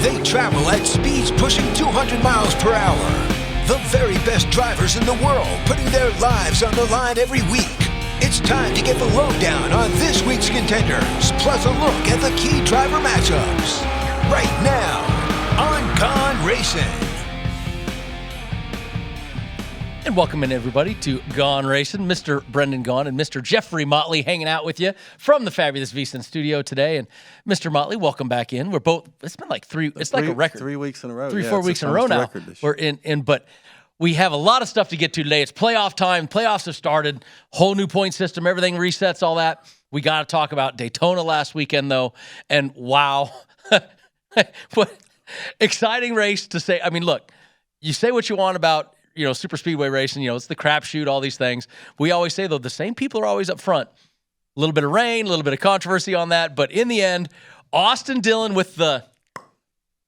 They travel at speeds pushing 200 miles per hour. The very best drivers in the world putting their lives on the line every week. It's time to get the lowdown on this week's contenders, plus a look at the key driver matchups. Right now on Gone Racin. And welcome in, everybody, to Gone Racin. Mr. Brendan Gaughan and Mr. Jeffrey Motley hanging out with you from the fabulous VSiN studio today. And Mr. Motley, welcome back in. We're both, it's been like like a record. 3 weeks in a row. 4 weeks in a row now. We're in, but we have a lot of stuff to get to today. It's playoff time. Playoffs have started. Whole new point system. Everything resets, all that. We got to talk about Daytona last weekend, though. And wow, what exciting race to say. I mean, look, you say what you want about, super speedway racing, it's the crapshoot, all these things. We always say, though, the same people are always up front. A little bit of rain, a little bit of controversy on that. But in the end, Austin Dillon with the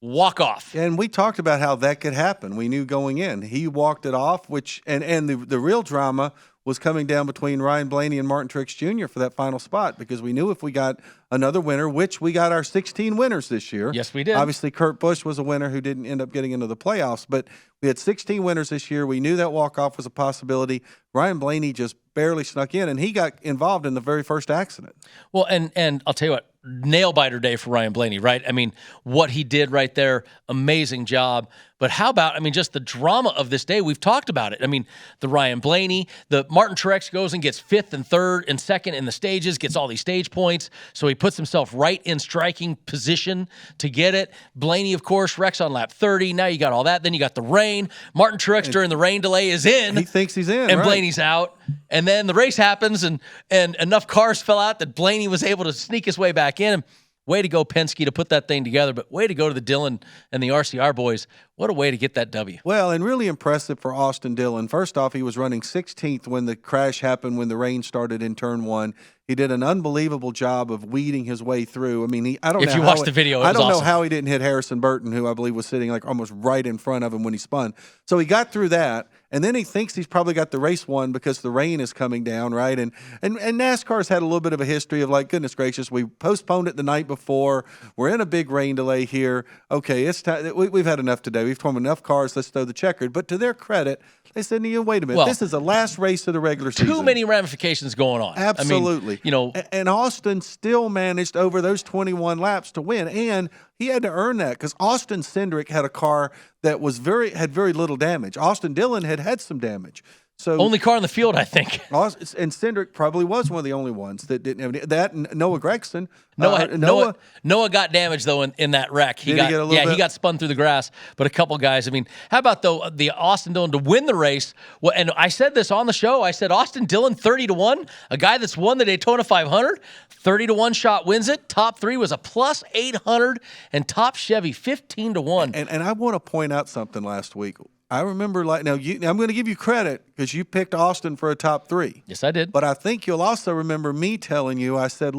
walk-off. And we talked about how that could happen. We knew going in. He walked it off, and the real drama was coming down between Ryan Blaney and Martin Truex Jr. for that final spot, because we knew if we got another winner, which we got our 16 winners this year. Yes, we did. Obviously, Kurt Busch was a winner who didn't end up getting into the playoffs, but we had 16 winners this year. We knew that walk-off was a possibility. Ryan Blaney just barely snuck in, and he got involved in the very first accident. Well, and I'll tell you what, nail-biter day for Ryan Blaney, right? I mean, what he did right there, amazing job. But how about, just the drama of this day? We've talked about it. The Ryan Blaney, the Martin Truex goes and gets 5th and 3rd and 2nd in the stages, gets all these stage points. So he puts himself right in striking position to get it. Blaney, of course, wrecks on lap 30. Now you got all that. Then you got the rain. Martin Truex during the rain delay is in. He thinks he's in, and right. Blaney's out. And then the race happens, and enough cars fell out that Blaney was able to sneak his way back in. Way to go, Penske, to put that thing together, but way to go to the Dillon and the RCR boys. What a way to get that W. Well, and really impressive for Austin Dillon. First off, he was running 16th when the crash happened, when the rain started in turn 1. He did an unbelievable job of weeding his way through. I don't know. If you watch the video, I don't know awesome. how he didn't hit Harrison Burton, who I believe was sitting like almost right in front of him when he spun. So he got through that, and then he thinks he's probably got the race won because the rain is coming down, right? And NASCAR's had a little bit of a history of like, goodness gracious, we postponed it the night before. We're in a big rain delay here. Okay, it's time. We've had enough today. We've torn enough cars. Let's throw the checkered. But to their credit, they said, wait a minute. Well, this is the last race of the regular season. Too many ramifications going on. Absolutely. And Austin still managed over those 21 laps to win, and he had to earn that because Austin Cindric had a car that had very little damage. Austin Dillon had some damage. So only car in the field, I think. And Cindric probably was one of the only ones that didn't have any. That and Noah Gragson. Noah got damaged, though, in that wreck. He got spun through the grass, but a couple guys. How about, though, the Austin Dillon to win the race? Well, and I said this on the show. I said Austin Dillon 30-1, a guy that's won the Daytona 500, 30-1 shot wins it. Top 3 was a plus 800, and top Chevy 15-1. And I want to point out something last week. I remember, I'm going to give you credit because you picked Austin for a top 3. Yes, I did. But I think you'll also remember me telling you, I said,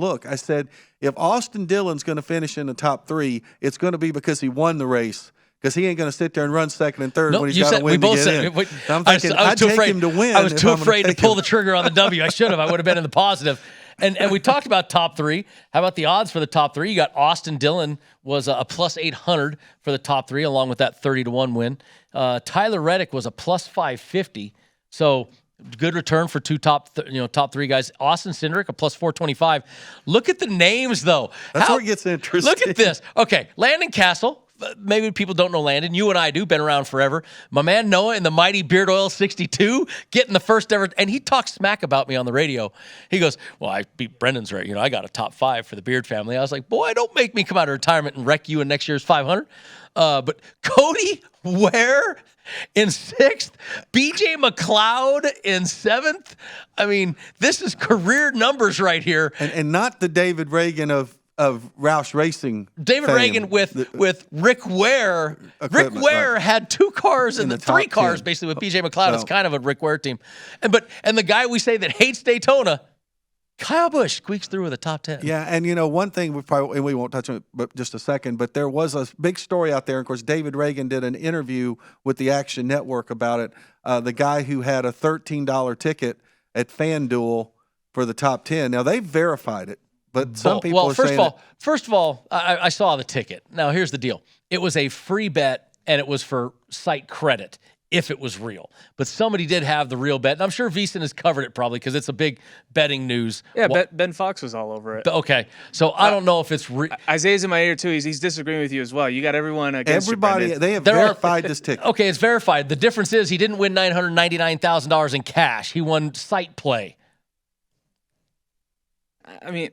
if Austin Dillon's going to finish in the top 3, it's going to be because he won the race. Because he ain't going to sit there and run 2nd and 3rd when he's got to win to get in. I'm thinking, I'd take him to win. I was too afraid to pull the trigger on the W. I should have. I would have been in the positive. And we talked about top 3. How about the odds for the top 3? You got Austin Dillon was a plus 800 for the top 3, along with that 30-1 win. Tyler Reddick was a plus 550. So good return for two top 3 guys. Austin Cindric, a plus 425. Look at the names, though. That's where it gets interesting. Look at this. Okay, Landon Castle. Maybe people don't know Landon. You and I do. Been around forever. My man Noah in the mighty Beard Oil 62, getting the first ever. And he talked smack about me on the radio. He goes, well, I beat Brendan's rate. I got a top 5 for the Beard family. I was like, boy, don't make me come out of retirement and wreck you in next year's 500. But Cody Ware in 6th, BJ McLeod in 7th. This is career numbers right here. And not the David Reagan of Roush Racing. David fame. Reagan with Rick Ware. Rick Ware had 2 cars and the 3 cars 10. Basically with BJ McLeod. It's kind of a Rick Ware team. And the guy we say that hates Daytona, Kyle Busch, squeaks through with a top 10. Yeah, and one thing we won't touch on it but just a second, but there was a big story out there. Of course, David Reagan did an interview with the Action Network about it. The guy who had a $13 ticket at FanDuel for the top 10. Now, they've verified it. But some people are first saying of all, I saw the ticket. Now, here's the deal. It was a free bet, and it was for site credit if it was real. But somebody did have the real bet, and I'm sure VSiN has covered it probably because it's a big betting news. Yeah, Ben Fox was all over it. Okay, so I don't know if it's real. Isaiah's in my ear, too. He's disagreeing with you as well. You got everyone against everybody. you, They have verified this ticket. Okay, it's verified. The difference is he didn't win $999,000 in cash. He won site play. I mean,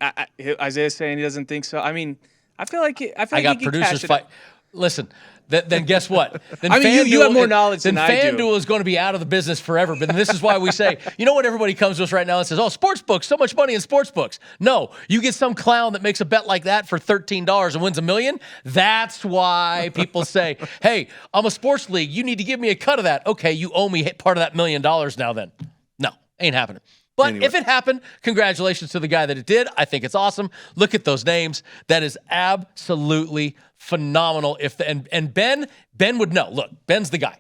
Isaiah's saying he doesn't think so. I mean, I feel like I got producers fight. Listen, then guess what? Then I mean, you have more knowledge than I do. Then FanDuel is going to be out of the business forever. But this is why we say, you know what? Everybody comes to us right now and says, "Oh, sports books, so much money in sports books." No, you get some clown that makes a bet like that for $13 and wins $1 million. That's why people say, "Hey, I'm a sports league. You need to give me a cut of that." Okay, you owe me part of that $1 million now. Then, no, ain't happening. But anyway, if it happened, congratulations to the guy that it did. I think it's awesome. Look at those names. That is absolutely phenomenal. And Ben would know. Look, Ben's the guy.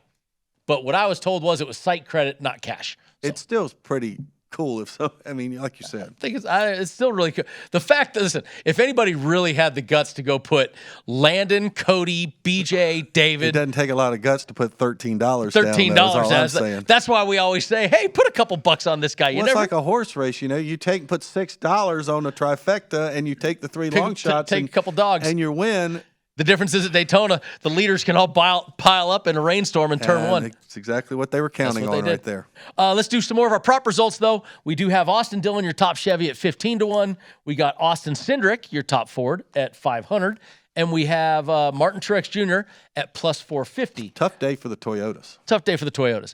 But what I was told was it was site credit, not cash. So. It's still pretty cool. If so, I mean, like you said, I think it's still really cool. The fact that, listen, if anybody really had the guts to go put Landon, Cody, BJ, David. It doesn't take a lot of guts to put $13 $13. That's why we always say, hey, put a couple bucks on this guy. It's like a horse race, you know. You put $6 on a trifecta, and you take the three long shots. Take a couple dogs, and you win. The difference is at Daytona, the leaders can all pile up in a rainstorm in turn one. That's exactly what they were counting on right there. Let's do some more of our prop results, though. We do have Austin Dillon, your top Chevy, at 15-1. We got Austin Cindric, your top Ford, at 500. And we have Martin Truex Jr. at plus 450. Tough day for the Toyotas.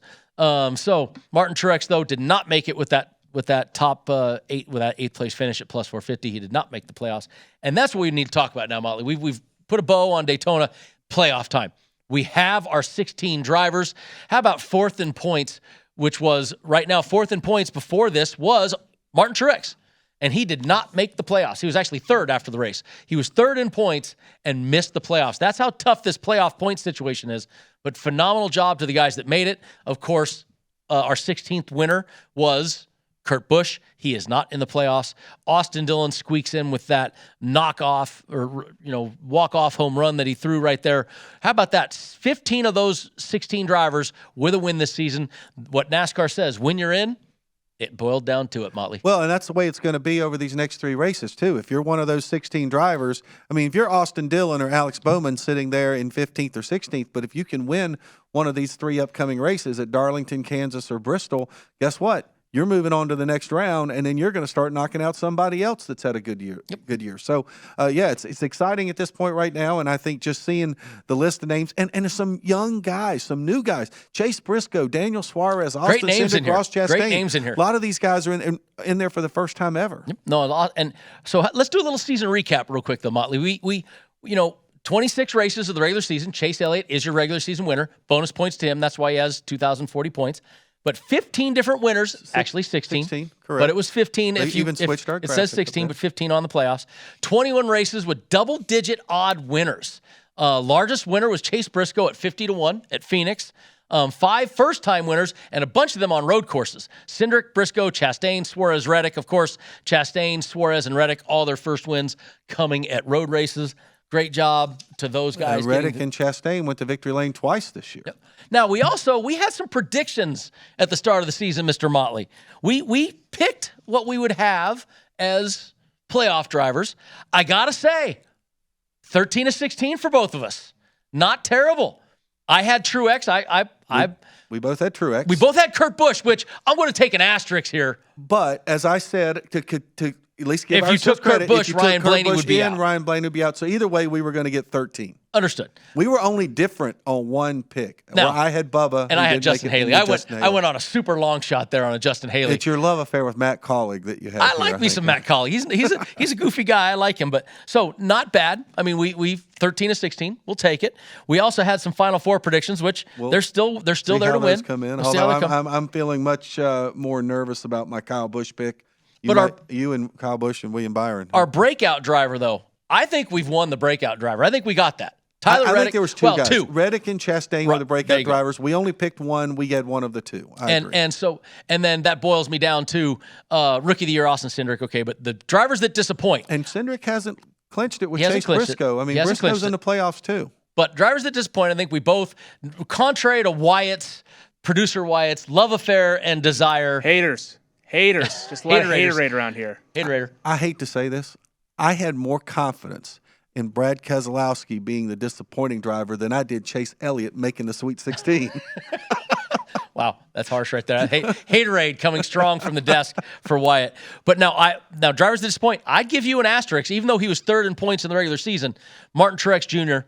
So Martin Truex, though, did not make it with that top eighth place finish at plus 450. He did not make the playoffs. And that's what we need to talk about now, Motley. We've put a bow on Daytona playoff time. We have our 16 drivers. How about fourth in points, which was right now fourth in points before this was Martin Truex. And he did not make the playoffs. He was actually third after the race. He was third in points and missed the playoffs. That's how tough this playoff point situation is. But phenomenal job to the guys that made it. Of course, our 16th winner was Kurt Busch. He is not in the playoffs. Austin Dillon squeaks in with that knockoff or walk-off home run that he threw right there. How about that? 15 of those 16 drivers with a win this season. What NASCAR says, when you're in, it boiled down to it, Motley. Well, and that's the way it's going to be over these next three races, too. If you're one of those 16 drivers, I mean, if you're Austin Dillon or Alex Bowman sitting there in 15th or 16th, but if you can win one of these three upcoming races at Darlington, Kansas, or Bristol, guess what? You're moving on to the next round, and then you're going to start knocking out somebody else that's had a good year. Yep. Good year. So, it's exciting at this point right now, and I think just seeing the list of names and there's some young guys, some new guys: Chase Briscoe, Daniel Suarez, Austin Cindric, Ross Chastain. Great names in here. A lot of these guys are in there for the first time ever. Yep. No, and so let's do a little season recap real quick, though, Motley. We 26 races of the regular season. Chase Elliott is your regular season winner. Bonus points to him. That's why he has 2,040 points. But 15 different winners, actually 16. 16, correct. But it was 15. They even switched our graphic. It says 16, but 15 on the playoffs. 21 races with double-digit odd winners. Largest winner was Chase Briscoe at 50-1 at Phoenix. 5 first-time winners, and a bunch of them on road courses. Cindric, Briscoe, Chastain, Suarez, Reddick. Of course, Chastain, Suarez, and Reddick, all their first wins coming at road races. Great job to those guys. Reddick and Chastain went to victory lane twice this year. Yep. Now, we had some predictions at the start of the season, Mr. Motley. We picked what we would have as playoff drivers. I got to say, 13-16 for both of us. Not terrible. I had Truex. We both had Truex. We both had Kurt Busch, which I'm going to take an asterisk here. But as I said, to at least give if you took credit, Kurt Busch, Ryan Blaney would be out. Ryan Blaney would be out. So either way, we were going to get 13. Understood. We were only different on one pick. Now, I had Bubba. And I had Justin Haley. I went on a super long shot there on a Justin Haley. It's your love affair with Matt Collig that you have. I like me some Matt Collig. He's a goofy guy. I like him. But so not bad. I mean, we 13-16. We'll take it. We also had some Final Four predictions, which they're still there to win. Come in. Although I'm feeling much more nervous about my Kyle Busch pick. You and Kyle Busch and William Byron. Our breakout driver, though, I think we've won the breakout driver. I think we got that. Tyler I Reddick. think there was two guys. Reddick and Chastain were the There breakout you go. drivers. We only picked one. We had one of the two. I agree. And then that boils me down to Rookie of the Year, Austin Cindric. Okay, but the drivers that disappoint. And Cindric hasn't clinched it with He hasn't Chase clinched Briscoe. it. I mean, He hasn't Briscoe's clinched in the playoffs too. But drivers that disappoint, I think we both, contrary to Wyatt's, producer Wyatt's love affair and desire. Haters. Just a lot of haterade around here. Haterade. I hate to say this. I had more confidence in Brad Keselowski being the disappointing driver than I did Chase Elliott making the Sweet 16. Wow, that's harsh right there. Haterade coming strong from the desk for Wyatt. But now drivers that disappoint, I'd give you an asterisk, even though he was third in points in the regular season. Martin Truex Jr.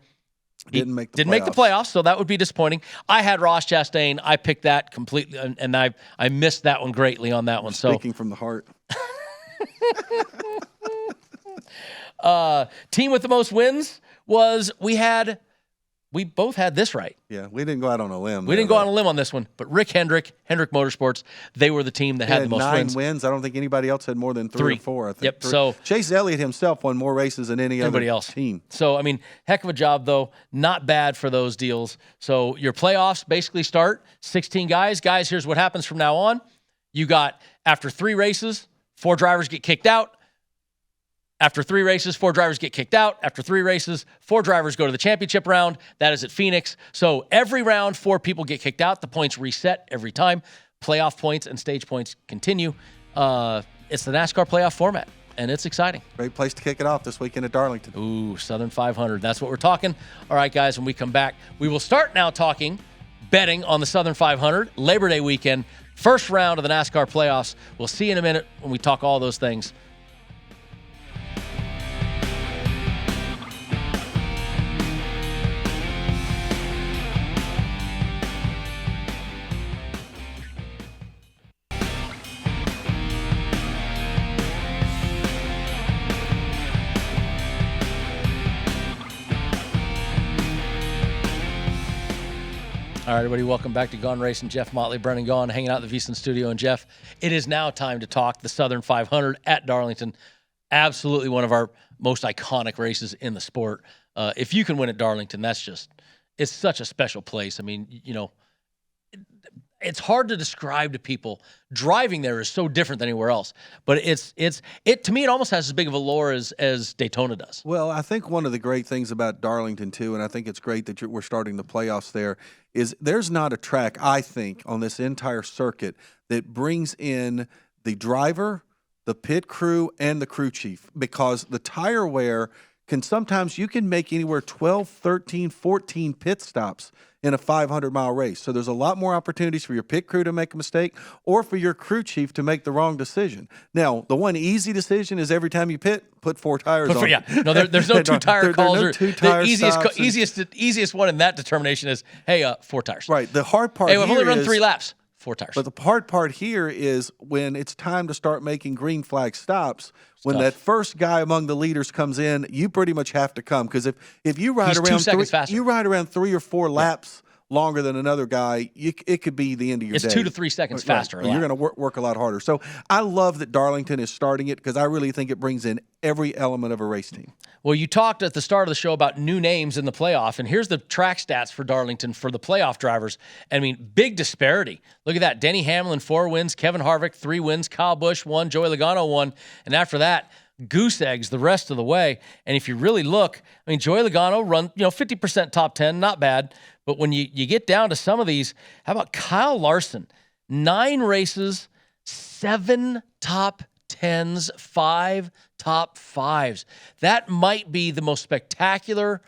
Didn't make the playoffs, so that would be disappointing. I had Ross Chastain. I picked that completely, and I missed that one greatly on that one. Speaking from the heart. Team with the most wins was we both had this right. Yeah, we didn't go out on a limb. We didn't go on a limb on this one, but Rick Hendrick Motorsports, they were the team that had the most 9 wins. I don't think anybody else had more than three or four. I think. Yep. So Chase Elliott himself won more races than anybody else team. So I mean, heck of a job though. Not bad for those deals. So your playoffs basically start 16 guys. Guys, here's what happens from now on. You got after 3 races, 4 drivers get kicked out. After 3 races, 4 drivers get kicked out. After 3 races, 4 drivers go to the championship round. That is at Phoenix. So every round, 4 people get kicked out. The points reset every time. Playoff points and stage points continue. It's the NASCAR playoff format, and it's exciting. Great place to kick it off this weekend at Darlington. Ooh, Southern 500. That's what we're talking. All right, guys, when we come back, we will start now talking betting on the Southern 500, Labor Day weekend, first round of the NASCAR playoffs. We'll see you in a minute when we talk all those things. All right, everybody, welcome back to Gone Racin. Jeff Motley, Brendan Gaughan, hanging out in the VSiN studio. And Jeff, it is now time to talk the Southern 500 at Darlington. Absolutely one of our most iconic races in the sport. If you can win at Darlington, it's such a special place. I mean, you know, it's hard to describe to people. Driving there is so different than anywhere else. But it to me, it almost has as big of a lore as Daytona does. Well, I think one of the great things about Darlington, too, and I think it's great that we're starting the playoffs there, is there's not a track, I think, on this entire circuit that brings in the driver, the pit crew, and the crew chief, because the tire wear you can make anywhere 12, 13, 14 pit stops in a 500-mile race. So there's a lot more opportunities for your pit crew to make a mistake or for your crew chief to make the wrong decision. Now, the one easy decision is every time you pit, put 4 tires on. Yeah, no, there's no 2-tire calls. There are no 2-tire the easiest one in that determination is, hey, 4 tires. Right. The hard part Hey, we've only run 3 laps. 4 tires. But the hard part here is when it's time to start making green flag stops. When that first guy among the leaders comes in, you pretty much have to come, because if you ride around 2 seconds faster. You ride around 3 or 4 laps longer than another guy, it could be the end of your day. It's 2 to 3 seconds faster. Right. You're going to work a lot harder. So I love that Darlington is starting it, because I really think it brings in every element of a race team. Well, you talked at the start of the show about new names in the playoff, and here's the track stats for Darlington for the playoff drivers. I mean, big disparity. Look at that. Denny Hamlin, 4 wins. Kevin Harvick, 3 wins. Kyle Busch, 1. Joey Logano, 1. And after that, goose eggs the rest of the way. And if you really look, I mean, Joey Logano run, 50% top 10, not bad. But when you get down to some of these, how about Kyle Larson? 9 races, 7 top 10s, 5 top 5s. That might be the most spectacular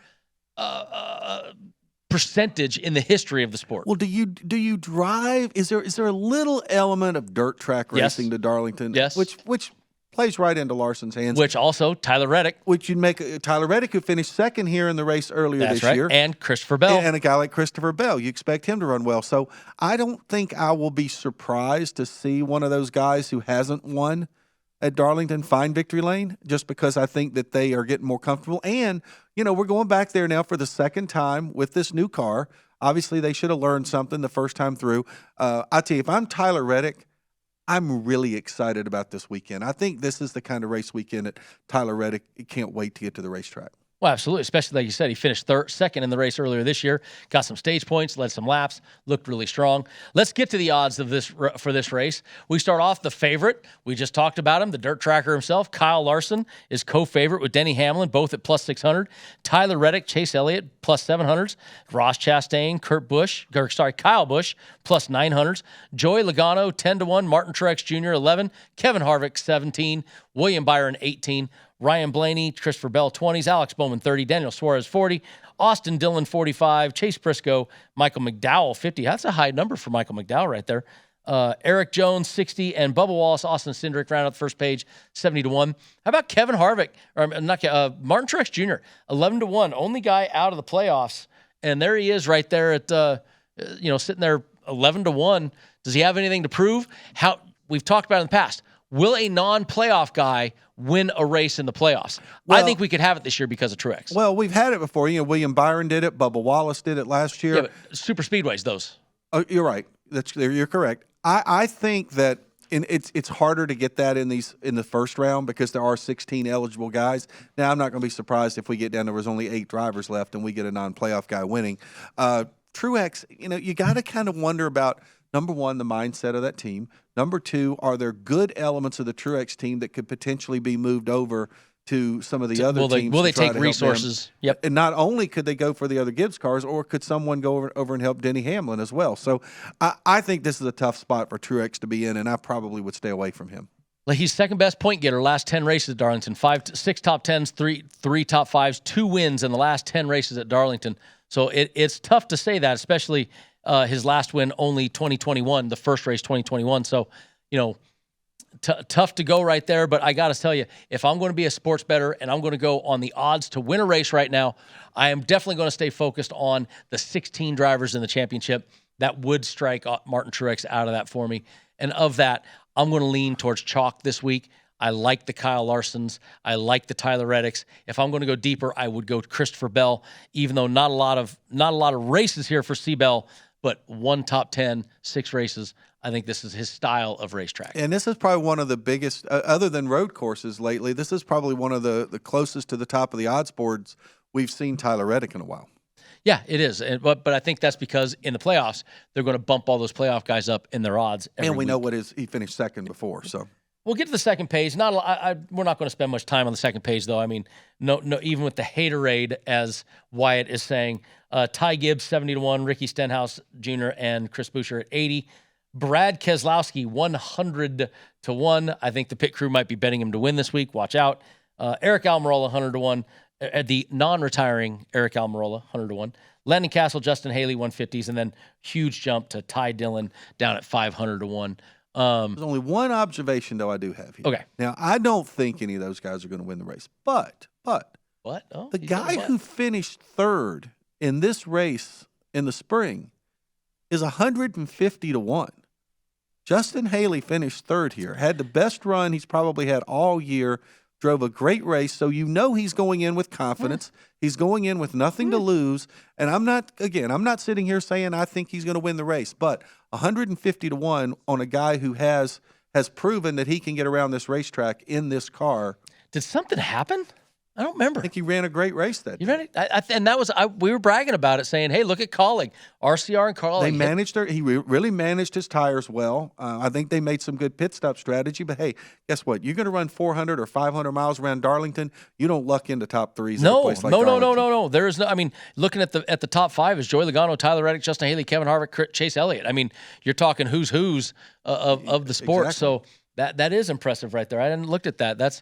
percentage in the history of the sport. Well, do you drive? Is there a little element of dirt track racing to Darlington? Yes. Which plays right into Larson's hands. Which also Tyler Reddick. Which you'd make Tyler Reddick, who finished second here in the race earlier this year. And Christopher Bell. And a guy like Christopher Bell. You expect him to run well. So I don't think I will be surprised to see one of those guys who hasn't won at Darlington find victory lane, just because I think that they are getting more comfortable. And, we're going back there now for the second time with this new car. Obviously, they should have learned something the first time through. I tell you, if I'm Tyler Reddick, I'm really excited about this weekend. I think this is the kind of race weekend that Tyler Reddick can't wait to get to the racetrack. Well, absolutely. Especially like you said, he finished second in the race earlier this year. Got some stage points, led some laps, looked really strong. Let's get to the odds of this for this race. We start off the favorite. We just talked about him, the dirt tracker himself. Kyle Larson is co-favorite with Denny Hamlin, both at plus 600. Tyler Reddick, Chase Elliott, plus 700s. Ross Chastain, Kyle Busch, plus 900s. Joey Logano, 10-1. Martin Truex Jr., 11. Kevin Harvick, 17. William Byron, 18. Ryan Blaney, Christopher Bell, 20s. Alex Bowman, 30. Daniel Suarez, 40. Austin Dillon, 45. Chase Briscoe, Michael McDowell, 50. That's a high number for Michael McDowell right there. Eric Jones, 60. And Bubba Wallace, Austin Cindric, round out the first page, 70-1. How about Kevin Harvick? Or not Martin Truex Jr., 11-1. Only guy out of the playoffs. And there he is right there at, sitting there 11-1. Does he have anything to prove? We've talked about it in the past. Will a non-playoff guy win a race in the playoffs? Well, I think we could have it this year because of Truex. Well, we've had it before. William Byron did it. Bubba Wallace did it last year. Yeah, but super speedways, those. Oh, you're right. You're correct. I think that it's harder to get that in the first round because there are 16 eligible guys. Now, I'm not going to be surprised if we get down there was only 8 drivers left and we get a non-playoff guy winning. Truex, you got to kind of wonder about, number one, the mindset of that team. Number two, are there good elements of the Truex team that could potentially be moved over to some of the other teams? Will they take resources? Yep. And not only could they go for the other Gibbs cars, or could someone go over and help Denny Hamlin as well? So I think this is a tough spot for Truex to be in, and I probably would stay away from him. Well, he's second best point getter last 10 races at Darlington. 6 top 10s, three top 5s, 2 wins in the last 10 races at Darlington. So it's tough to say that, especially his last win only 2021, the first race 2021. So, tough to go right there. But I got to tell you, if I'm going to be a sports bettor and I'm going to go on the odds to win a race right now, I am definitely going to stay focused on the 16 drivers in the championship that would strike Martin Truex out of that for me. And of that, I'm going to lean towards chalk this week. I like the Kyle Larsons. I like the Tyler Reddicks. If I'm going to go deeper, I would go Christopher Bell, even though not a lot of races here for C-Bell, but 1 top 10, 6 races. I think this is his style of racetrack. And this is probably one of the biggest, other than road courses lately, this is probably one of the closest to the top of the odds boards we've seen Tyler Reddick in a while. Yeah, it is. But I think that's because in the playoffs, they're going to bump all those playoff guys up in their odds every And we week. know he finished second before, so. We'll get to the second page. We're not going to spend much time on the second page, though. I mean, no, even with the haterade, as Wyatt is saying, Ty Gibbs 70-1, Ricky Stenhouse Jr. and Chris Buescher at 80, Brad Keselowski 100-1. I think the pit crew might be betting him to win this week. Watch out. Eric Almirola 100-1. The non-retiring Eric Almirola 100-1. Landon Castle, Justin Haley 150s, and then huge jump to Ty Dillon down at 500-1. There's only one observation, though, I do have here. Okay. Now, I don't think any of those guys are going to win the race. But what? Oh, the guy who finished third in this race in the spring is 150-1. Justin Haley finished third here, had the best run he's probably had all year, drove a great race, so he's going in with confidence. He's going in with nothing to lose. And I'm not sitting here saying I think he's going to win the race, but 150-1 on a guy who has proven that he can get around this racetrack in this car. Did something happen? I don't remember. I think he ran a great race that day. You ran it? And that was we were bragging about it, saying, "Hey, look at Colling, RCR and Carl." They managed he really managed his tires well. I think they made some good pit stop strategy. But hey, guess what? You're going to run 400 or 500 miles around Darlington. You don't luck into top threes. No, at a place like Darlington. no. There is no. I mean, looking at the top 5 is Joey Logano, Tyler Reddick, Justin Haley, Kevin Harvick, Chase Elliott. I mean, you're talking who's of the sport. Exactly. So that is impressive right there. I hadn't looked at that.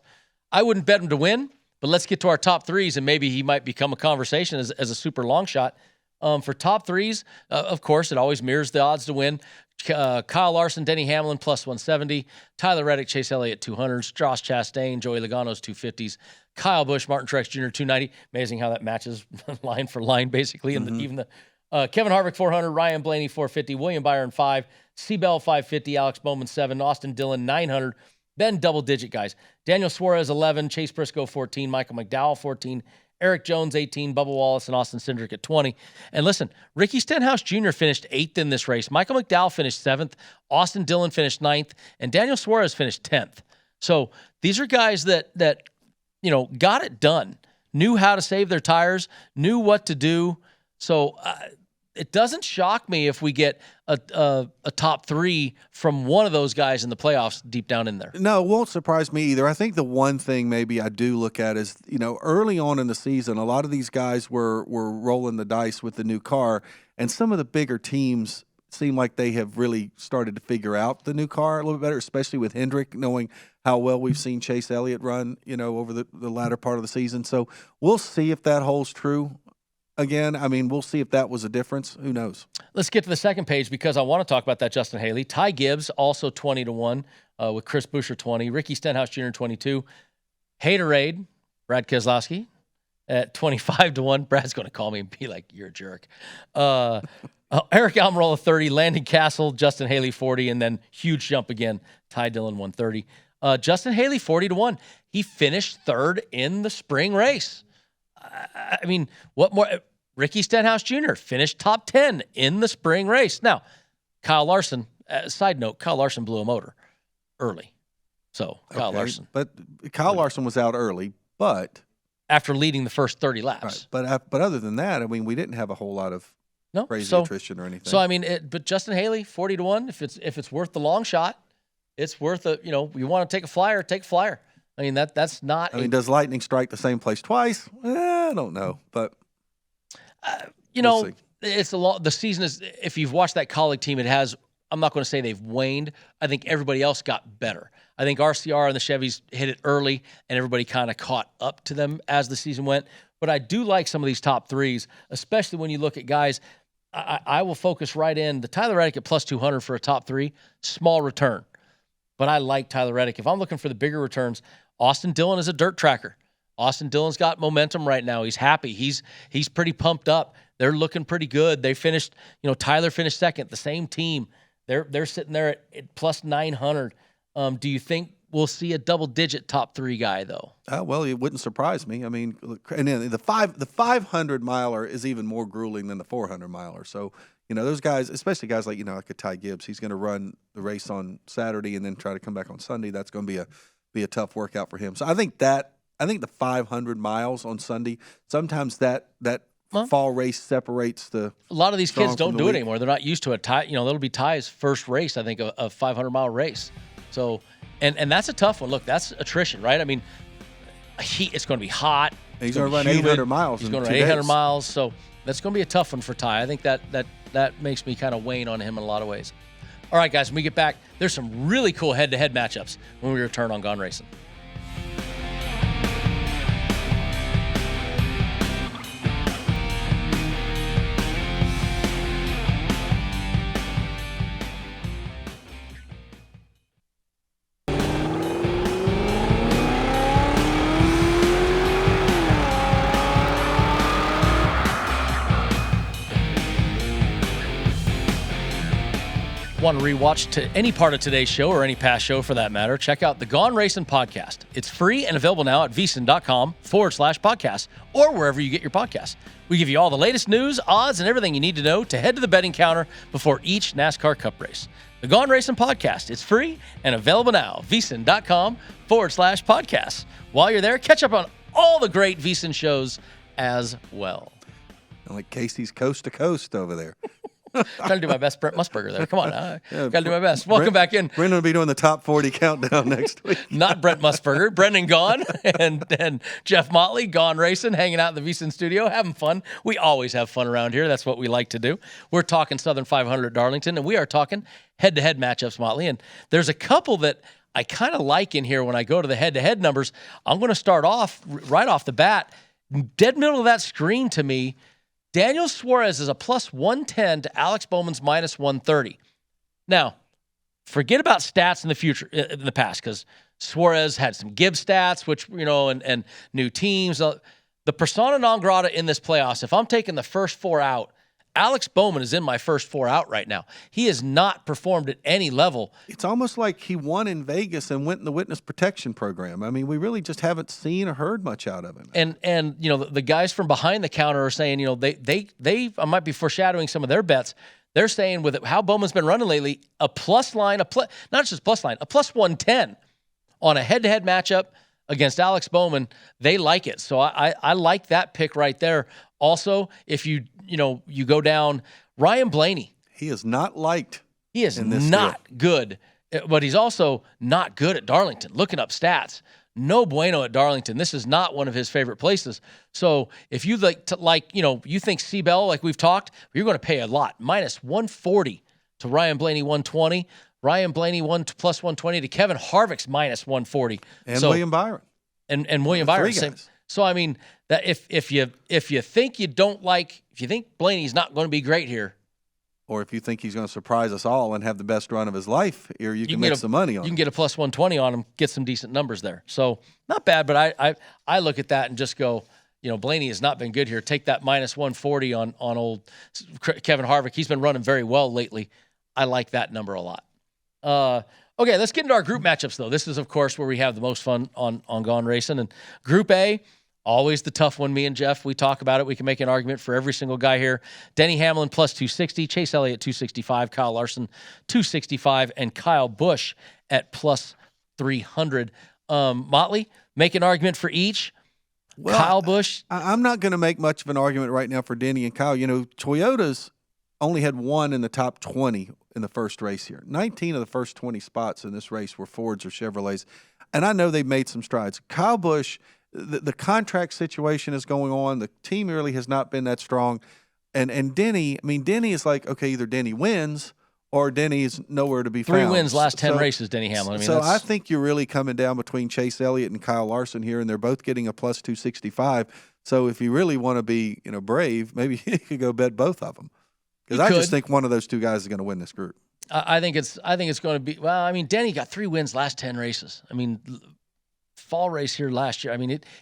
I wouldn't bet him to win. But let's get to our top 3s, and maybe he might become a conversation as a super long shot. For top 3s, of course, it always mirrors the odds to win. Kyle Larson, Denny Hamlin, plus 170. Tyler Reddick, Chase Elliott, 200s. Ross Chastain, Joey Logano's 250s. Kyle Busch, Martin Truex Jr., 290. Amazing how that matches line for line, basically. And even the Kevin Harvick, 400. Ryan Blaney, 450. William Byron, 5. C-Bell, 550. Alex Bowman, 7. Austin Dillon, 900. Then double-digit guys. Daniel Suarez, 11. Chase Briscoe, 14. Michael McDowell, 14. Eric Jones, 18. Bubba Wallace and Austin Cindric at 20. And listen, Ricky Stenhouse Jr. finished 8th in this race. Michael McDowell finished 7th. Austin Dillon finished 9th. And Daniel Suarez finished 10th. So these are guys that got it done. knew how to save their tires, knew what to do. So it doesn't shock me if we get a top 3 from one of those guys in the playoffs deep down in there. No, it won't surprise me either. I think the one thing maybe I do look at is, early on in the season, a lot of these guys were rolling the dice with the new car, and some of the bigger teams seem like they have really started to figure out the new car a little bit better, especially with Hendrick, knowing how well we've seen Chase Elliott run, over the latter part of the season. So we'll see if that holds true. Again, I mean, we'll see if that was a difference. Who knows? Let's get to the second page because I want to talk about that Justin Haley. Ty Gibbs, also 20-1, with Chris Buescher 20. Ricky Stenhouse Jr. 22. Haterade, Brad Keselowski at 25-1. Brad's going to call me and be like, you're a jerk. Eric Almirola 30. Landon Castle, Justin Haley 40. And then huge jump again, Ty Dillon 130. Justin Haley 40-1. He finished third in the spring race. I mean, what more? Ricky Stenhouse Jr. finished top 10 in the spring race. Now, Kyle Larson, side note, Kyle Larson blew a motor early. So, Kyle Larson. But Kyle Larson was out early, but after leading the first 30 laps. Right. But other than that, I mean, we didn't have a whole lot of crazy attrition or anything. So, I mean, but Justin Haley, 40-1, if it's worth the long shot, it's worth you want to take a flyer, take a flyer. I mean, that's not. I mean, does lightning strike the same place twice? I don't know, but we'll see. It's the season is. If you've watched that colleague team, it has. I'm not going to say they've waned. I think everybody else got better. I think RCR and the Chevys hit it early, and everybody kind of caught up to them as the season went. But I do like some of these top 3s, especially when you look at guys. I will focus right in the Tyler Reddick at plus 200 for a top 3, small return. But I like Tyler Reddick. If I'm looking for the bigger returns, Austin Dillon is a dirt tracker. Austin Dillon's got momentum right now. He's happy. He's pretty pumped up. They're looking pretty good. They finished, Tyler finished second, the same team. They're sitting there at plus 900. Do you think we'll see a double-digit top 3 guy, though? Well, it wouldn't surprise me. I mean, and then the 500-miler is even more grueling than the 400-miler. So, those guys, especially guys like, like a Ty Gibbs, he's going to run the race on Saturday and then try to come back on Sunday. That's going to be a tough workout for him. So I think the 500 miles on Sunday, sometimes that fall race separates the. A lot of these kids don't do it anymore. They're not used to it. That'll be Ty's first race, I think, a 500-mile race. So, and that's a tough one. Look, that's attrition, right? I mean, it's going to be hot. He's going to run 800 miles. He's going to run 800 miles. So that's going to be a tough one for Ty. I think that makes me kind of wane on him in a lot of ways. All right, guys, when we get back, there's some really cool head-to-head matchups when we return on Gone Racin'. Want to rewatch to any part of today's show or any past show for that matter, check out the Gone Racin' podcast. It's free and available now at VSiN.com/podcast or wherever you get your podcasts. We give you all the latest news, odds, and everything you need to know to head to the betting counter before each NASCAR Cup race. The Gone Racin' podcast. It's free and available now. VSiN.com/podcast. While you're there, catch up on all the great VSiN shows as well. Like Casey's coast to coast over there. Trying to do my best, Brent Musburger there. Come on, got to do my best. Welcome back in. Brendan will be doing the top 40 countdown next week. Not Brent Musburger, Brendan Gaughan and Jeff Motley, Gone Racin', hanging out in the VSiN studio, having fun. We always have fun around here. That's what we like to do. We're talking Southern 500 at Darlington, and we are talking head-to-head matchups, Motley. And there's a couple that I kind of like in here when I go to the head-to-head numbers. I'm going to start off right off the bat. Dead middle of that screen to me, Daniel Suarez is a plus 110 to Alex Bowman's minus 130. Now, forget about stats in the past, because Suarez had some Gibbs stats, which, and new teams. The persona non grata in this playoffs, if I'm taking the first 4 out, Alex Bowman is in my first 4 out right now. He has not performed at any level. It's almost like he won in Vegas and went in the witness protection program. I mean, we really just haven't seen or heard much out of him. And the guys from behind the counter are saying, they I might be foreshadowing some of their bets. They're saying with how Bowman's been running lately, a plus line, not just plus line, a plus 110 on a head-to-head matchup against Alex Bowman, they like it. So I like that pick right there. Also, if you go down Ryan Blaney. He is not liked. He is not good, but he's also not good at Darlington. Looking up stats, no bueno at Darlington. This is not one of his favorite places. So if you you think Seabell, like we've talked, you're going to pay a lot. Minus 140 to Ryan Blaney, 120. Ryan Blaney plus 120 to Kevin Harvick's minus 140. And William Byron. And William Byron. Same. So I mean that if you think Blaney's not going to be great here, or if you think he's going to surprise us all and have the best run of his life here, you can make some money on him. You can get a plus 120 on him, get some decent numbers there. So not bad, but I look at that and just go, Blaney has not been good here. Take that minus 140 on old Kevin Harvick. He's been running very well lately. I like that number a lot. Okay, let's get into our group matchups, though. This is, of course, where we have the most fun on Gone Racin. And Group A, always the tough one. Me and Jeff, we talk about it. We can make an argument for every single guy here. Denny Hamlin plus 260, Chase Elliott 265, Kyle Larson 265, and Kyle Busch at plus 300. Motley, make an argument for each. Well, Kyle Busch. I'm not going to make much of an argument right now for Denny and Kyle. Toyota's only had one in the top 20 in the first race here. 19 of the first 20 spots in this race were Fords or Chevrolets. And I know they've made some strides. Kyle Busch, the contract situation is going on. The team really has not been that strong. And Denny, Denny is like, okay, either Denny wins or Denny is nowhere to be found. 3 wins last 10 races, Denny Hamlin. I think you're really coming down between Chase Elliott and Kyle Larson here, and they're both getting a plus 265. So if you really want to be brave, maybe you could go bet both of them. Because I just think one of those two guys is going to win this group. I think it's going to be, Denny got 3 wins last 10 races. Fall race here last year.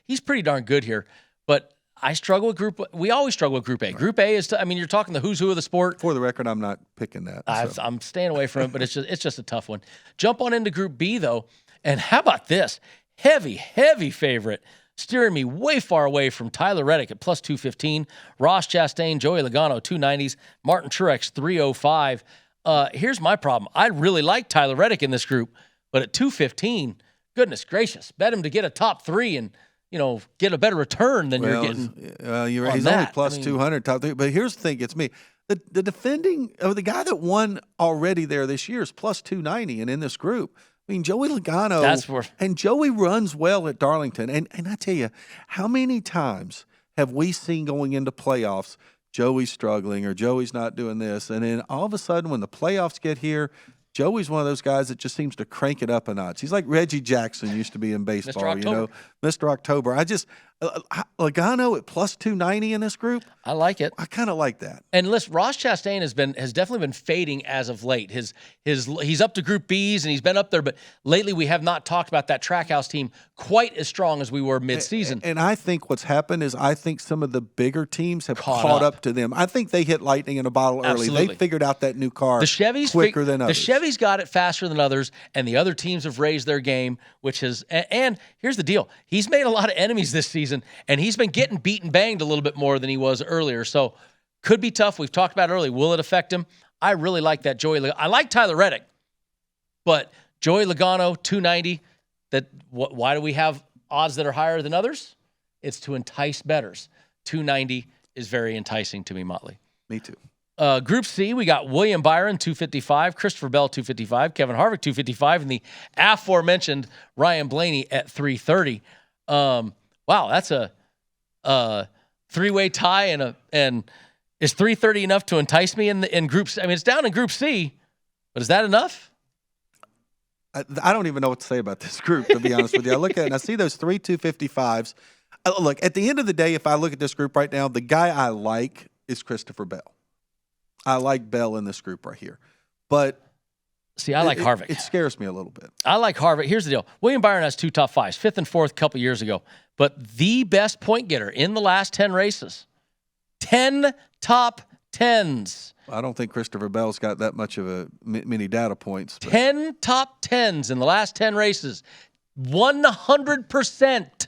He's pretty darn good here, but I struggle with we always struggle with Group A. Right. Group A is, you're talking the who's who of the sport. For the record, I'm not picking that. I'm staying away from it, but it's just a tough one. Jump on into Group B, though, and how about this? Heavy favorite. Steering me way far away from Tyler Reddick at plus 215, Ross Chastain, Joey Logano, 290s, Martin Truex, 305. Here's my problem. I really like Tyler Reddick in this group, but at 215, goodness gracious, bet him to get a top 3 and, get a better return than you're getting. He's only plus 200 top 3. But here's the thing, it's me. The defending of the guy that won already there this year is plus 290, and in this group, Joey Logano, and Joey runs well at Darlington. And I tell you, how many times have we seen going into playoffs, Joey's struggling or Joey's not doing this, and then all of a sudden when the playoffs get here, Joey's one of those guys that just seems to crank it up a notch. He's like Reggie Jackson used to be in baseball, Mr. October. Logano at plus 290 in this group. I like it. I kind of like that. And listen, Ross Chastain has definitely been fading as of late. He's up to Group B's and he's been up there, but lately we have not talked about that Trackhouse team quite as strong as we were mid-season. And I think what's happened is I think some of the bigger teams have caught up to them. I think they hit lightning in a bottle early. Absolutely. They figured out that new car quicker than others. The Chevys got it faster than others, and the other teams have raised their game, and here's the deal. He's made a lot of enemies this season, and he's been getting beat and banged a little bit more than he was earlier. So could be tough. We've talked about it earlier. Will it affect him? I really like that Joey. I like Tyler Reddick, but Joey Logano, 290. Why do we have odds that are higher than others? It's to entice bettors. 290 is very enticing to me, Motley. Me too. Group C, we got William Byron, 255, Christopher Bell, 255, Kevin Harvick, 255, and the aforementioned Ryan Blaney at 330. Wow, that's a three-way tie, and is 330 enough to entice me in Group C? It's down in Group C, but is that enough? I don't even know what to say about this group, to be honest with you. I look at it and I see those 3 255s. Look, at the end of the day, if I look at this group right now, the guy I like is Christopher Bell. I like Bell in this group right here. But see, I like Harvick. It scares me a little bit. I like Harvick. Here's the deal. William Byron has 2 top 5s, 5th and 4th a couple years ago. But the best point getter in the last 10 races, 10 top 10s. I don't think Christopher Bell's got that much of many data points. 10 top 10s in the last 10 races. 100%.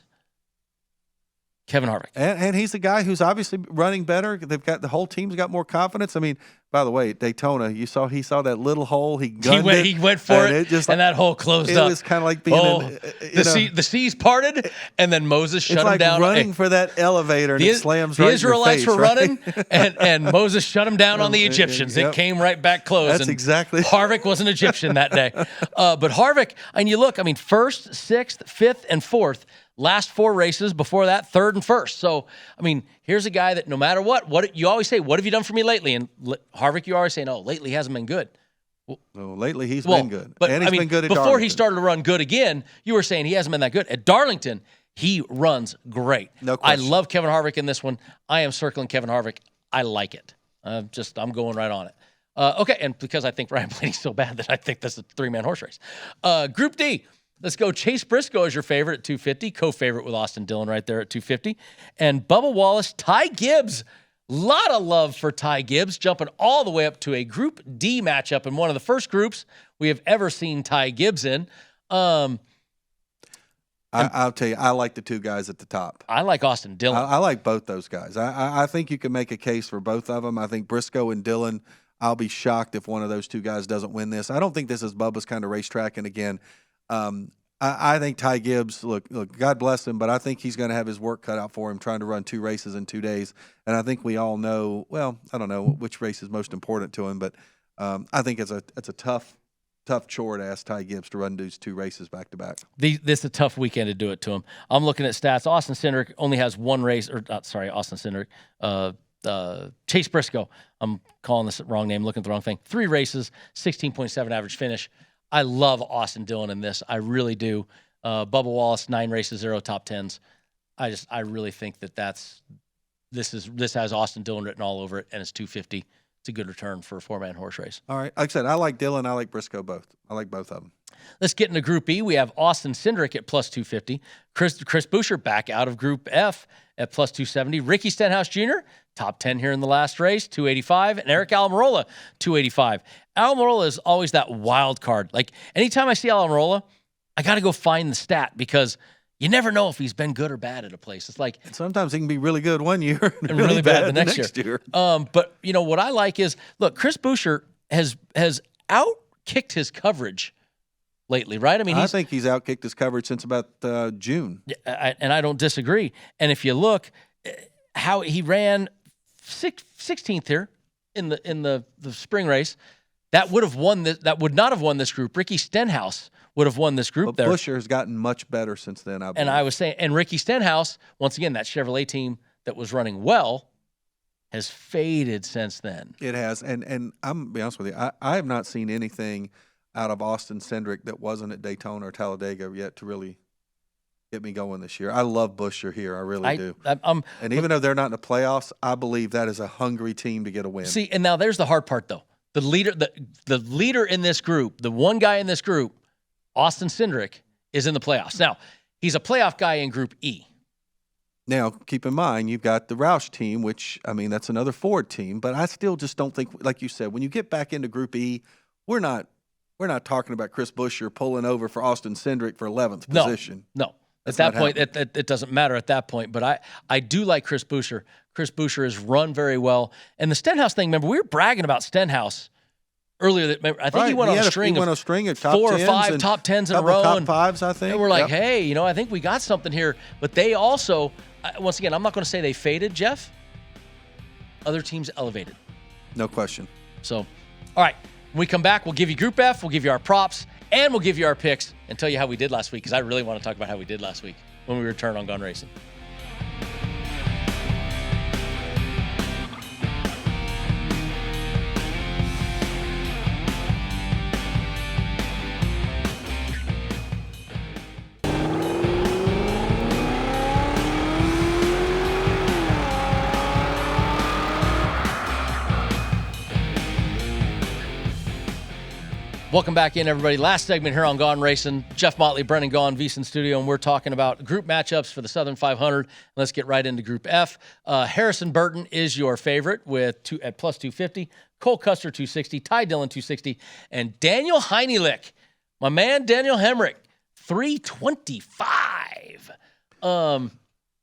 Kevin Harvick. And he's a guy who's obviously running better. The whole team's got more confidence. I mean, by the way, at Daytona, he saw that little hole. He went for it, and that hole closed up. It was kind of like being the seas parted, and then Moses shut him down. It's like running for that elevator, and it slams right in your face. The Israelites were right? running, and Moses shut him down on the Egyptians. It came right back closed. That's exactly. Harvick was an Egyptian that day. But Harvick, and you look, I mean, 1st, 6th, 5th, and 4th. Last 4 races, before that, 3rd and 1st. So, I mean, here's a guy that no matter what you always say, what have you done for me lately? And Harvick, you always say, no, lately he hasn't been good. Well, lately he's been good. But and he's been good at before Darlington. He started to run good again, you were saying he hasn't been that good. At Darlington, he runs great. No I question. love Kevin Harvick in this one. I am circling Kevin Harvick. I like it. I'm going right on it. Okay, and because I think Ryan Blaney's so bad that I think this is a 3-man horse race. Group D. Let's go. Chase Briscoe is your favorite at 250, co-favorite with Austin Dillon right there at 250. And Bubba Wallace, Ty Gibbs. Lot of love for Ty Gibbs, jumping all the way up to a Group D matchup in one of the first groups we have ever seen Ty Gibbs in. I'll tell you, I like the 2 guys at the top. I like Austin Dillon. I like both those guys. I think you can make a case for both of them. I think Briscoe and Dillon, I'll be shocked if one of those 2 guys doesn't win this. I don't think this is Bubba's kind of racetrack. And again, I think Ty Gibbs, look, God bless him, but I think he's going to have his work cut out for him trying to run 2 races in 2 days. And I think we all know, well, I don't know which race is most important to him, but I think it's a tough chore to ask Ty Gibbs to run these 2 races back to back. This is a tough weekend to do it to him. I'm looking at stats. Austin Cindric only has 1 race, Austin Cindric. Chase Briscoe, I'm calling this the wrong name, looking at the wrong thing. 3 races, 16.7 average finish. I love Austin Dillon in this. I really do. Bubba Wallace, 9 races, 0 top 10s. I really think this has Austin Dillon written all over it, and it's 250. It's a good return for a 4-man horse race. All right. Like I said, I like Dillon. I like Briscoe both. I like both of them. Let's get into Group E. We have Austin Cindric at plus 250. Chris Buescher back out of Group F at plus 270. Ricky Stenhouse Jr., top 10 here in the last race, 285. And Eric Almirola, 285. Almirola is always that wild card. Like, anytime I see Almirola, I got to go find the stat because you never know if he's been good or bad at a place. It's like sometimes he can be really good one year and really bad the next year. But, you know, what I like is, look, Chris Buescher has out-kicked his coverage lately, right? I mean, I think he's outkicked his coverage since about June. And I don't disagree. And if you look how he ran 16th here in the spring race, that would not have won this group. Ricky Stenhouse would have won this group there. Buescher has gotten much better since then, I believe. And I was saying, and Ricky Stenhouse, once again, that Chevrolet team that was running well has faded since then. It has. And I'm going to be honest with you, I have not seen anything out of Austin Cindric that wasn't at Daytona or Talladega yet to really get me going this year. I love Buescher here. I really do. And even though they're not in the playoffs, I believe that is a hungry team to get a win. See, and now there's the hard part, though. The leader in this group, the one guy in this group, Austin Cindric, is in the playoffs. Now, he's a playoff guy in Group E. Now, keep in mind, you've got the Roush team, which, I mean, that's another Ford team, but I still just don't think, like you said, when you get back into Group E, we're not talking about Chris Buescher pulling over for Austin Cindric for 11th position. No. At that point, it doesn't matter at that point. But I do like Chris Buescher. Chris Buescher has run very well. And the Stenhouse thing, remember, we were bragging about Stenhouse earlier. I think he went on a string of top 4 or 5 and top 10s in a row. Top 5s, I think. And we're like, hey, you know, I think we got something here. But they also, once again, I'm not going to say they faded, Jeff. Other teams elevated. No question. So, all right. When we come back, we'll give you Group F, we'll give you our props, and we'll give you our picks and tell you how we did last week, because I really want to talk about how we did last week when we return on Gone Racin. Welcome back in, everybody. Last segment here on Gone Racin. Jeff Motley, Brendan Gaughan, VSiN Studio, and we're talking about group matchups for the Southern 500. Let's get right into Group F. Harrison Burton is your favorite at plus 250. Cole Custer, 260. Ty Dillon, 260. And Daniel Heinrich, my man Daniel Hemrick, 325.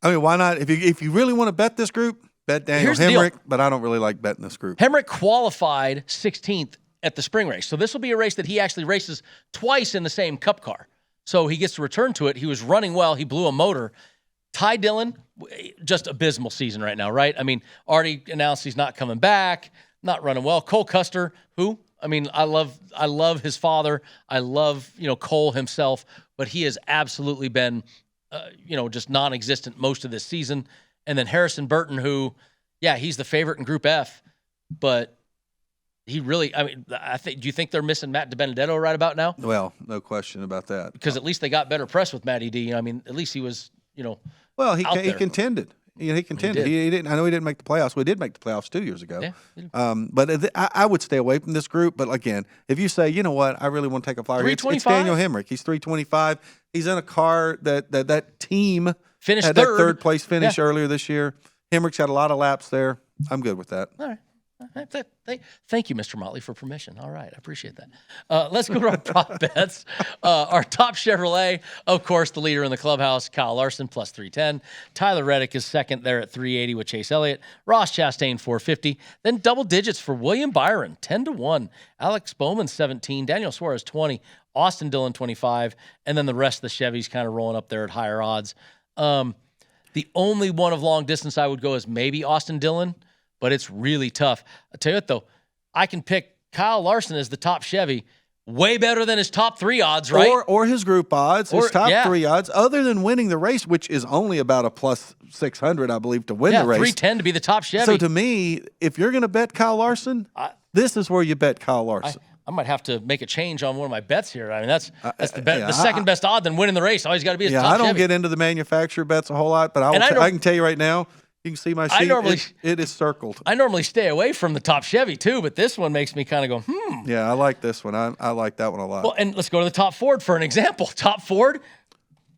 I mean, why not? If you really want to bet this group, bet Daniel Hemrick, but I don't really like betting this group. Hemrick qualified 16th at the spring race. So this will be a race that he actually races twice in the same Cup car. So he gets to return to it. He was running well. He blew a motor. Ty Dillon, just abysmal season right now, right? I mean, already announced he's not coming back, not running well. Cole Custer, who? I mean, I love his father. I love, Cole himself, but he has absolutely been, just non-existent most of this season. And then Harrison Burton, who, yeah, he's the favorite in Group F, but he really, do you think they're missing Matt DiBenedetto right about now? Well, no question about that. Because at least they got better press with Matty D. I mean, at least he was, Well, he contended. He contended. He didn't. I know he didn't make the playoffs. We did make the playoffs 2 years ago. Yeah. But I would stay away from this group. But again, if you say, you know what, I really want to take a flyer, it's Daniel Hemrick. He's 325. He's in a car that team finished had that third place finish earlier this year. Hemrick's had a lot of laps there. I'm good with that. All right. Thank you, Mr. Motley, for permission. All right. I appreciate that. Let's go to our prop bets. Our top Chevrolet, of course, the leader in the clubhouse, Kyle Larson, plus 310. Tyler Reddick is second there at 380 with Chase Elliott. Ross Chastain, 450. Then double digits for William Byron, 10-1. Alex Bowman, 17. Daniel Suarez, 20. Austin Dillon, 25. And then the rest of the Chevys kind of rolling up there at higher odds. The only one of long distance I would go is maybe Austin Dillon, but it's really tough. I'll tell you what, though, I can pick Kyle Larson as the top Chevy way better than his top 3 odds, right? Or his group odds, his top 3 odds, other than winning the race, which is only about a plus 600, I believe, to win the race. 310 to be the top Chevy. So to me, if you're going to bet Kyle Larson, this is where you bet Kyle Larson. I might have to make a change on one of my bets here. I mean, that's the second best odd than winning the race. Always got to be his top Chevy. I don't get into the manufacturer bets a whole lot, but I can tell you right now, you can see my sheet. It is circled. I normally stay away from the top Chevy too, but this one makes me kind of go, Yeah, I like this one. I like that one a lot. Well, and let's go to the top Ford for an example. Top Ford,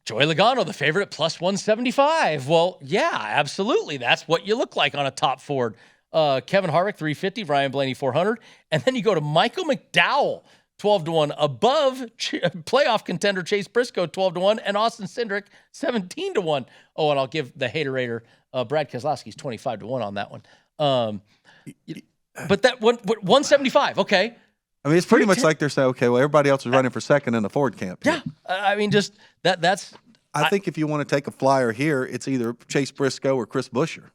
Joey Logano, the favorite at plus 175. Well, yeah, absolutely. That's what you look like on a top Ford. Kevin Harvick, 350. Ryan Blaney, 400. And then you go to Michael McDowell, 12-1, above playoff contender Chase Briscoe, 12-1, and Austin Cindric, 17-1. Oh, and I'll give the haterator Brad Keselowski's 25-1 on that one. But that one, 175, okay. I mean, it's pretty much like they're saying, okay, well, everybody else is running for second in the Ford camp. Yeah, I mean, just that's. I think if you want to take a flyer here, it's either Chase Briscoe or Chris Buescher.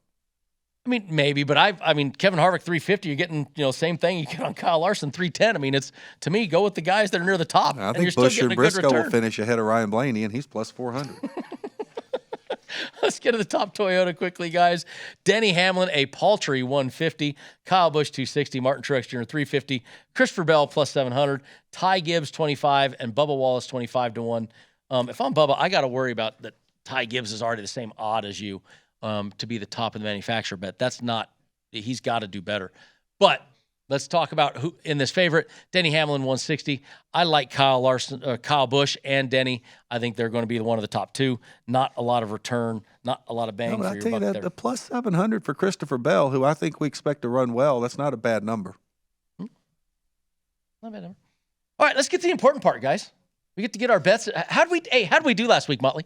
I mean, maybe, but I mean, Kevin Harvick 350. You're getting same thing you get on Kyle Larson 310. I mean, it's to me go with the guys that are near the top. I think Buescher and Briscoe will finish ahead of Ryan Blaney, and he's plus 400. Let's get to the top Toyota quickly, guys. Denny Hamlin, a paltry 150. Kyle Busch 260. Martin Truex Jr. 350. Christopher Bell plus 700. Ty Gibbs 25 and Bubba Wallace 25-1. If I'm Bubba, I got to worry about that. Ty Gibbs is already the same odd as you. To be the top of the manufacturer bet. That's not, he's got to do better. But let's talk about who in this favorite. Denny Hamlin, 160. I like Kyle Busch and Denny. I think they're going to be one of the top 2. Not a lot of return, not a lot of bang for your buck there. The plus 700 for Christopher Bell, who I think we expect to run well, that's not a bad number. Not a bad number. All right, let's get to the important part, guys. We get to get our bets. How'd we do last week, Motley?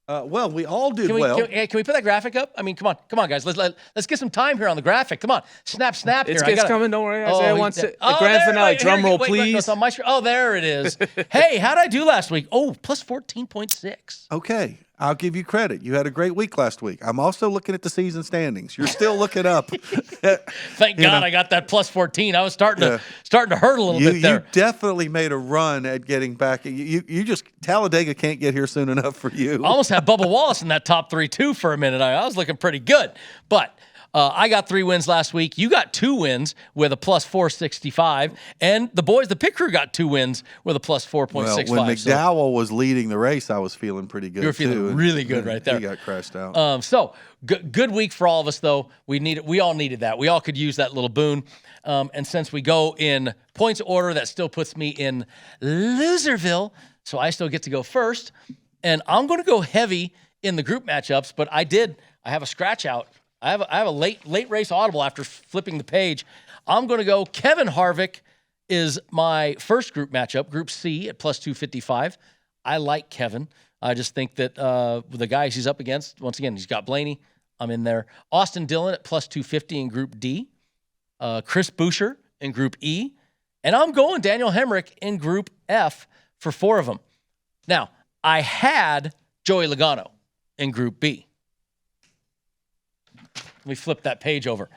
Well, we all did well. Can we put that graphic up? I mean, come on, guys. Let's get some time here on the graphic. Come on, snap here. It's coming. Don't worry. Isaiah wants it. The grand finale. Drum roll, please. On my there it is. Hey, how'd I do last week? Oh, plus 14.6. Okay, I'll give you credit. You had a great week last week. I'm also looking at the season standings. You're still looking up. Thank God I got that plus 14. I was starting to hurt a little bit there. You definitely made a run at getting back. You just Talladega can't get here soon enough for you. I almost had Bubba Wallace in that top 3 too for a minute. I was looking pretty good, but. I got 3 wins last week. You got 2 wins with a plus 465. And the boys, the pit crew, got 2 wins with a plus 4.65. Well, when McDowell was leading the race, I was feeling pretty good. You were feeling really good right there. He got crashed out. So good week for all of us, though. We all needed that. We all could use that little boon. And since we go in points order, that still puts me in Loserville. So I still get to go first. And I'm going to go heavy in the group matchups, but I have a scratch out. I have a late race audible after flipping the page. I'm going to go Kevin Harvick is my first group matchup, Group C at plus 255. I like Kevin. I just think that the guys he's up against, once again, he's got Blaney. I'm in there. Austin Dillon at plus 250 in Group D. Chris Buescher in Group E. And I'm going Daniel Hemrick in Group F for 4 of them. Now, I had Joey Logano in Group B. Let me flip that page over.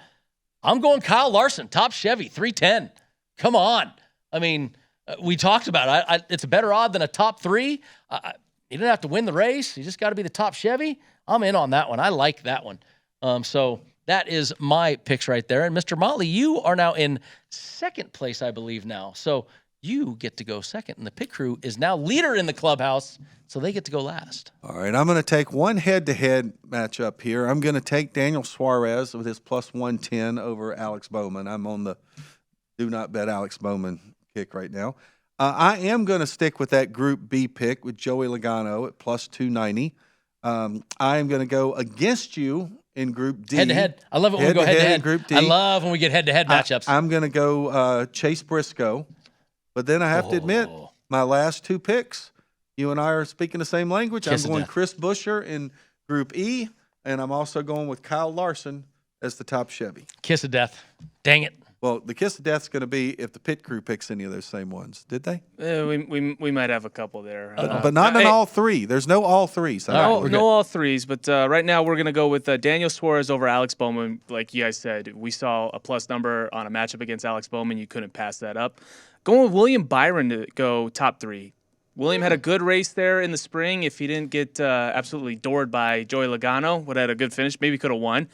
I'm going Kyle Larson, top Chevy, 310. Come on. I mean, we talked about it. It's a better odd than a top 3. You didn't have to win the race. You just got to be the top Chevy. I'm in on that one. I like that one. So that is my picks right there. And Mr. Motley, you are now in second place, I believe now. So you get to go second. And the pit crew is now leader in the clubhouse, so they get to go last. All right, I'm going to take one head-to-head matchup here. I'm going to take Daniel Suarez with his plus 110 over Alex Bowman. I'm on the do not bet Alex Bowman kick right now. I am going to stick with that Group B pick with Joey Logano at plus 290. I am going to go against you in Group D. Head-to-head. I love it when we go head-to-head. In Group D. I love when we get head-to-head matchups. I'm going to go Chase Briscoe. But then I have to admit, my last 2 picks, you and I are speaking the same language. I'm going Chris Buescher in Group E, and I'm also going with Kyle Larson as the top Chevy. Kiss of death. Dang it. Well, the kiss of death's going to be if the pit crew picks any of those same ones. Did they? We might have a couple there. But not in all 3. There's no all 3s. So no all 3s. But right now we're going to go with Daniel Suarez over Alex Bowman. Like you guys said, we saw a plus number on a matchup against Alex Bowman. You couldn't pass that up. Going with William Byron to go top 3. William had a good race there in the spring. If he didn't get absolutely doored by Joey Logano, would have had a good finish. Maybe could have won.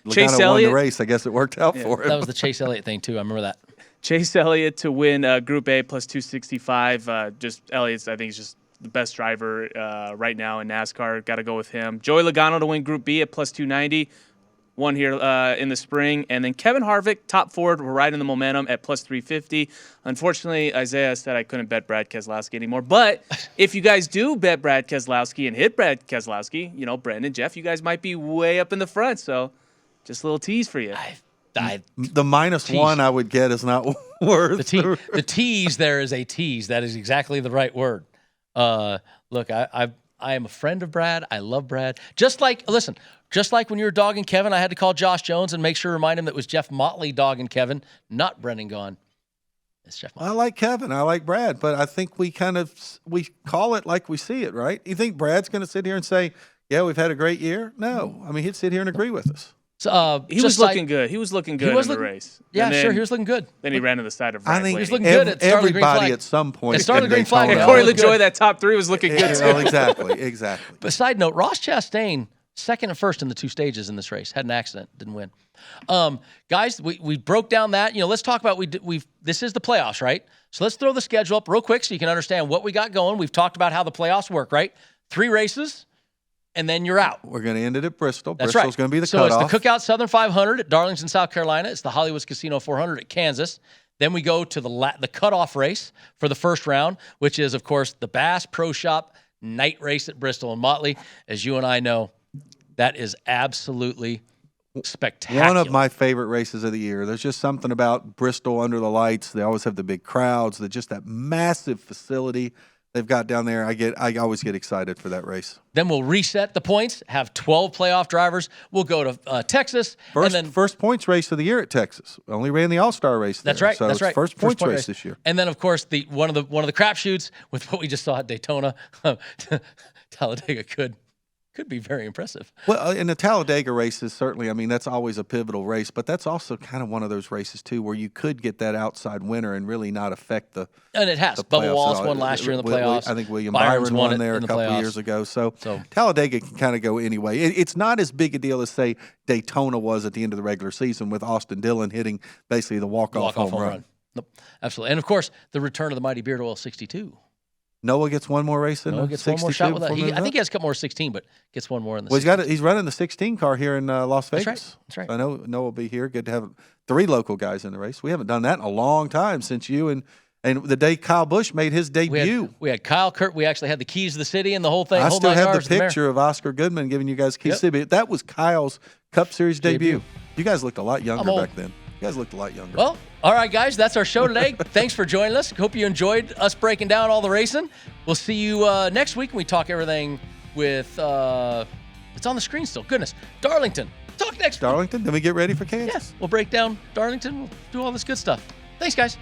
Logano Chase won Elliott, the race. I guess it worked out for him. That was the Chase Elliott thing, too. I remember that. Chase Elliott to win Group A plus 265. Just Elliott's, I think, is just the best driver right now in NASCAR. Got to go with him. Joey Logano to win Group B at plus 290. Won here in the spring. And then Kevin Harvick, top Ford, we're riding the momentum at plus 350. Unfortunately, Isaiah said I couldn't bet Brad Keselowski anymore. But if you guys do bet Brad Keselowski and hit Brad Keselowski, you know, Brendan, Jeff, you guys might be way up in the front. So just a little tease for you. The minus tease. 1 I would get is not worth the tease. There is a tease. That is exactly the right word. Look, I am a friend of Brad. I love Brad. Just like when you were dogging Kevin, I had to call Josh Jones and make sure to remind him that it was Jeff Motley dogging Kevin, not Brendan Gaughan. It's Jeff Motley. I like Kevin. I like Brad. But I think we call it like we see it, right? You think Brad's going to sit here and say, yeah, we've had a great year? No. I mean, he'd sit here and agree with us. So, he was looking good. He was looking good in the race. Yeah, sure. He was looking good. Then he ran to the side of I think he was looking good at start of the green flag. Everybody at some point. It started the green flag. And Corey LaJoy, that top 3 was looking good too. Well, exactly. But side note, Ross Chastain, second and first in the 2 stages in this race, had an accident, didn't win. Guys, we broke down that. You know, let's talk about this is the playoffs, right? So let's throw the schedule up real quick so you can understand what we got going. We've talked about how the playoffs work, right? 3 races. And then you're out. We're going to end it at Bristol. That's Bristol's right. going to be the so cutoff. It's the Cookout Southern 500 at Darlington, South Carolina. It's the Hollywood Casino 400 at Kansas. Then we go to the cutoff race for the first round, which is, of course, the Bass Pro Shop night race at Bristol. And Motley, as you and I know, that is absolutely spectacular. One of my favorite races of the year. There's just something about Bristol under the lights. They always have the big crowds. Just that massive facility they've got down there. I always get excited for that race. Then we'll reset the points, have 12 playoff drivers. We'll go to Texas. First points race of the year at Texas. Only ran the All-Star race there. That's right. So that's right. First points race this year. And then, of course, one of the crapshoots with what we just saw at Daytona, Talladega could be very impressive. Well, in the Talladega races, certainly, I mean, that's always a pivotal race, but that's also kind of one of those races, too, where you could get that outside winner and really not affect the And it has. Bubba Wallace won last year in the playoffs. I think William Byron's Byron won there a couple of years ago. So Talladega can kind of go anyway. It's not as big a deal as, say, Daytona was at the end of the regular season with Austin Dillon hitting basically the walk-off home run. Nope. Absolutely. And, of course, the return of the mighty Beard Oil 62. Noah gets one more race in Noah gets one more shot with that. I think he has a couple more 16, but gets one more in the 16. He's running the 16 car here in Las Vegas. That's right. So I know Noah will be here. Good to have 3 local guys in the race. We haven't done that in a long time since you and the day Kyle Busch made his debut. We had Kyle Kurt. We actually had the keys to the city and the whole thing. I still have the picture of Oscar Goodman giving you guys keys to the city. That was Kyle's Cup Series debut. You guys looked a lot younger back then. You guys looked a lot younger. Well, all right, guys, that's our show today. Thanks for joining us. Hope you enjoyed us breaking down all the racing. We'll see you next week when we talk everything with, it's on the screen still. Goodness. Darlington. Talk next week. Darlington, then we get ready for Kansas. Yeah, we'll break down Darlington. We'll do all this good stuff. Thanks, guys.